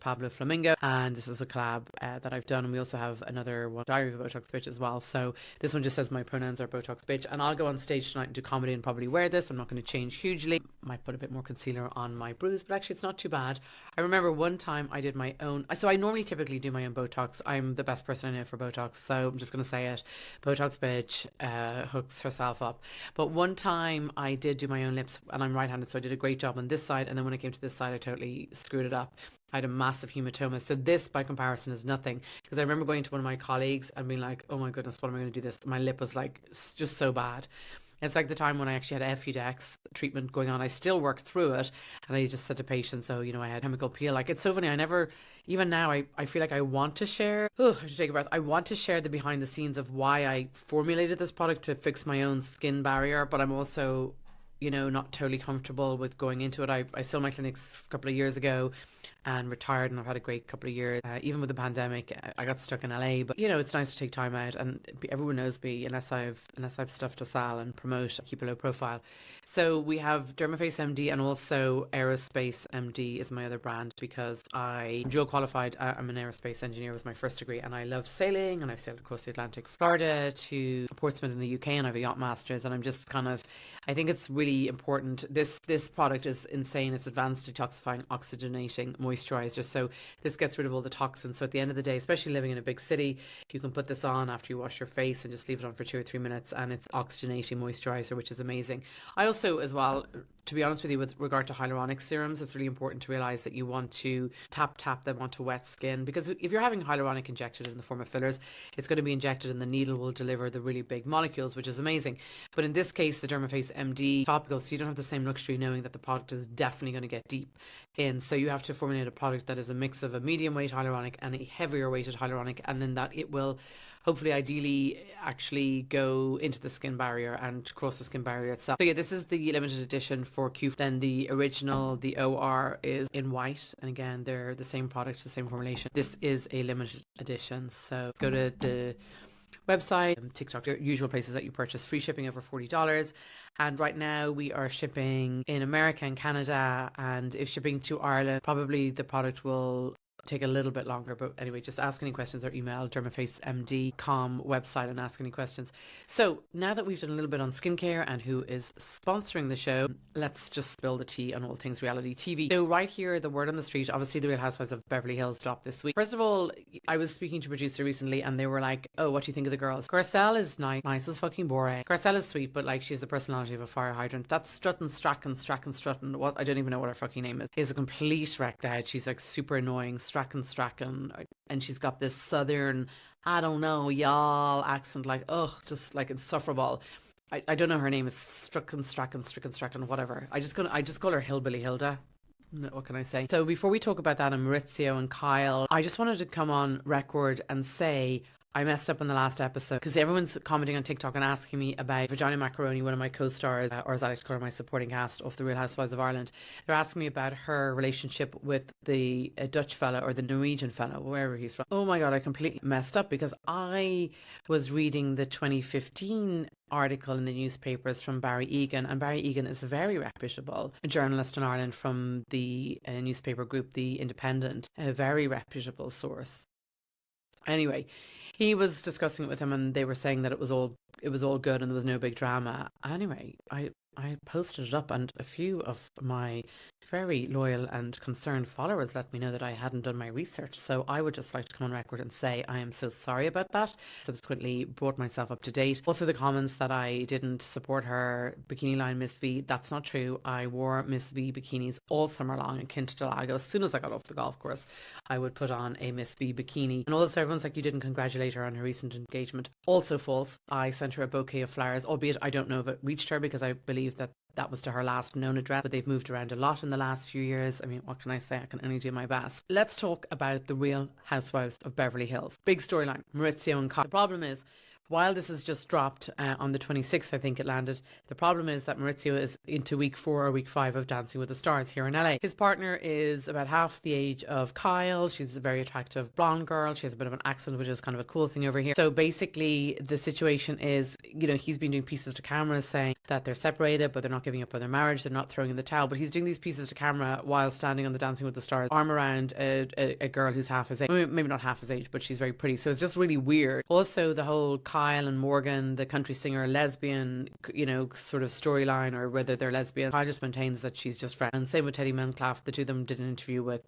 Pablo Flamingo, and this is a collab that I've done. And we also have another one, Diary of a Botox Bitch, as well. So this one just says my pronouns are Botox Bitch, and I'll go on stage tonight and do comedy and probably wear this. I'm not going to change hugely. Might put a bit more concealer on my bruise, but actually it's not too bad. I remember one time I did my own, so I normally typically do my own Botox. I'm the best person I know for Botox, so I'm just going to say it. Botox Bitch hooks herself up. But one time I did do my own lips, and I'm right-handed, so I did a great job on this side, and then when it came to this side I totally screwed it up. I had a massive hematoma. So this, by comparison, is nothing. Because I remember going to one of my colleagues and being like, oh my goodness, what am I going to do this? My lip was like just so bad. It's like the time when I actually had Fudex treatment going on. I still worked through it, and I just said to patients, so, I had chemical peel. Like, it's so funny. I never, even now, I feel like I want to share, I should take a breath. I want to share the behind the scenes of why I formulated this product to fix my own skin barrier, but I'm also, not totally comfortable with going into it. I sold my clinics a couple of years ago and retired, and I've had a great couple of years. Even with the pandemic, I got stuck in LA, but it's nice to take time out, and everyone knows me, unless I've stuff to sell and promote, I keep a low profile. So we have Dermaface MD, and also Aerospace MD is my other brand, because I'm dual qualified. I'm an aerospace engineer, was my first degree, and I love sailing, and I've sailed across the Atlantic, Florida to Portsmouth in the UK, and I have a yacht masters, and I'm just I think it's really important. This product is insane. It's advanced detoxifying oxygenating moisturizer, so this gets rid of all the toxins. So at the end of the day, especially living in a big city, you can put this on after you wash your face and just leave it on for 2 or 3 minutes, and it's oxygenating moisturizer, which is amazing. I also, as well, to be honest with you, with regard to hyaluronic serums, it's really important to realize that you want to tap them onto wet skin, because if you're having hyaluronic injected in the form of fillers, it's going to be injected and the needle will deliver the really big molecules, which is amazing. But in this case, the Dermaface MD topical, so you don't have the same luxury knowing that the product is definitely going to get deep in. So you have to formulate a product that is a mix of a medium weight hyaluronic and a heavier weighted hyaluronic, and then that it will hopefully ideally actually go into the skin barrier and cross the skin barrier itself. So yeah, this is the limited edition for Q. Then the original, the OR, is in white, and again they're the same product, the same formulation. This is a limited edition, so let's go to the website, TikTok, the usual places that you purchase. Free shipping over $40. And right now we are shipping in America and Canada, and if shipping to Ireland, probably the product will take a little bit longer. But anyway, just ask any questions or email dermafacemd.com website and ask any questions. So now that we've done a little bit on skincare and who is sponsoring the show, let's just spill the tea on all things reality TV. So right here, the word on the street, obviously the Real Housewives of Beverly Hills dropped this week. First of all, I was speaking to a producer recently, and they were like, oh, what do you think of the girls? Garcelle is nice as fucking boring. Garcelle is sweet, but like, she's the personality of a fire hydrant. That's Strachan, what, I don't even know what her fucking name is a complete wreck head. She's like super annoying. Strachan, and she's got this southern, I don't know, y'all accent, like, just like insufferable. I don't know her name. It's Strachan, whatever. I just call her Hillbilly Hilda. What can I say? So before we talk about that and Maurizio and Kyle, I just wanted to come on record and say I messed up in the last episode, because everyone's commenting on TikTok and asking me about Vagina Macaroni, one of my co-stars, or as I like to call her, my supporting cast of The Real Housewives of Ireland. They're asking me about her relationship with the Dutch fella, or the Norwegian fella, wherever he's from. Oh my God, I completely messed up, because I was reading the 2015 article in the newspapers from Barry Egan, and Barry Egan is a very reputable journalist in Ireland from the newspaper group The Independent, a very reputable source. Anyway, he was discussing it with him, and they were saying that it was all good and there was no big drama. Anyway, I posted it up, and a few of my very loyal and concerned followers let me know that I hadn't done my research. So I would just like to come on record and say I am so sorry about that. Subsequently brought myself up to date. Also, the comments that I didn't support her bikini line Miss V, that's not true. I wore Miss V bikinis all summer long in Kintagalago. As soon as I got off the golf course, I would put on a Miss V bikini. And also everyone's like, you didn't congratulate her on her recent engagement. Also false. I sent her a bouquet of flowers, albeit I don't know if it reached her, because I believe that was to her last known address, but they've moved around a lot in the last few years. I mean, what can I say? I can only do my best. Let's talk about the Real Housewives of Beverly Hills. Big storyline, Maurizio and Kyle. The problem is, while this is just dropped on the 26th, I think it landed, the problem is that Maurizio is into week 4 or week 5 of Dancing with the Stars here in LA. His partner is about half the age of Kyle. She's a very attractive blonde girl. She has a bit of an accent, which is kind of a cool thing over here. So basically, the situation is, you know, he's been doing pieces to camera saying that they're separated, but they're not giving up on their marriage. They're not throwing in the towel. But he's doing these pieces to camera while standing on the Dancing with the Stars, arm around a girl who's half his age. Maybe not half his age, but she's very pretty. So it's just really weird. Also, the whole Kyle and Morgan, the country singer, lesbian, you know, sort of storyline, or whether they're lesbian. Kyle just maintains that she's just friends. And same with Teddy Metcalfe. The two of them did an interview with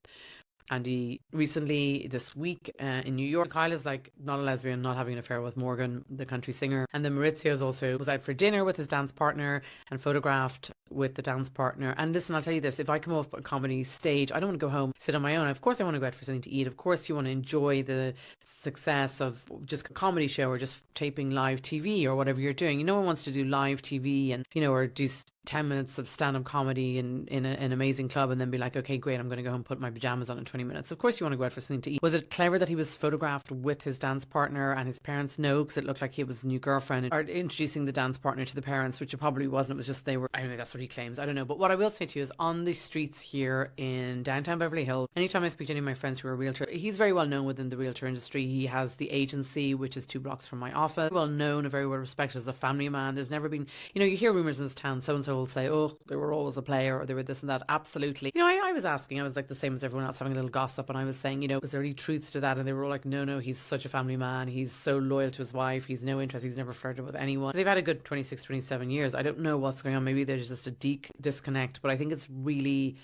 Andy recently this week in New York. Kyle is like not a lesbian, not having an affair with Morgan, the country singer. And then Maurizio also was out for dinner with his dance partner and photographed with the dance partner. And listen, I'll tell you this, if I come off a comedy stage, I don't want to go home, sit on my own. Of course I want to go out for something to eat. Of course you want to enjoy the success of just a comedy show or just taping live TV or whatever you're doing. No one wants to do live TV and, you know, or do 10 minutes of stand-up comedy in an amazing club and then be like, okay, great, I'm going to go home and put my pajamas on in 20 minutes. Of course you want to go out for something to eat. Was it clever that he was photographed with his dance partner and his parents know, because it looked like he was the new girlfriend, or introducing the dance partner to the parents, which it probably wasn't. It was just they were, I don't know, that's what he claims. I don't know. But what I will say to you is, on the streets here in downtown Beverly Hills, anytime I speak to any of my friends who are realtor, he's very well known within the realtor industry. He has the agency, which is 2 blocks from my office. Well known and very well respected as a family man. There's never been, you know, you hear rumors in this town, so-and-so will say, oh, they were always a player, or they were this and that. Absolutely. You know, I was asking, I was like the same as everyone else, having a little gossip, and I was saying, you know, was there any truth to that? And they were all like, no, he's such a family man. He's so loyal to his wife. He's no interest. He's never flirted with anyone. So they've had a good 26, 27 years. I don't know what's going on. Maybe there's just a disconnect, but I think it's really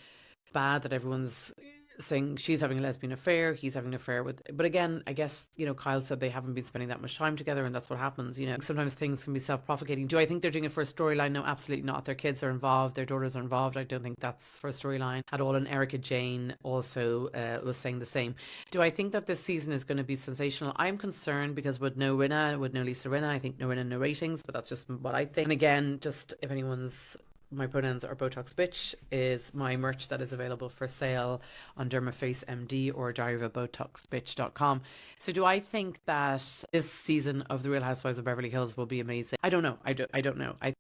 bad that everyone's saying she's having a lesbian affair, he's having an affair with. But again, I guess, you know, Kyle said they haven't been spending that much time together, and that's what happens. You know, sometimes things can be self-propagating. Do I think they're doing it for a storyline? No, absolutely not. Their kids are involved, their daughters are involved. I don't think that's for a storyline at all. And Erica Jane also was saying the same. Do I think that this season is going to be sensational? I'm concerned because with no Rinna, with no Lisa Rinna, I think no Rinna, no ratings, but that's just what I think. And again, just if anyone's, my pronouns are Botox Bitch is my merch that is available for sale on Dermaface MD or diaryofbotoxbitch.com. So do I think that this season of The Real Housewives of Beverly Hills will be amazing? I don't know. I don't know.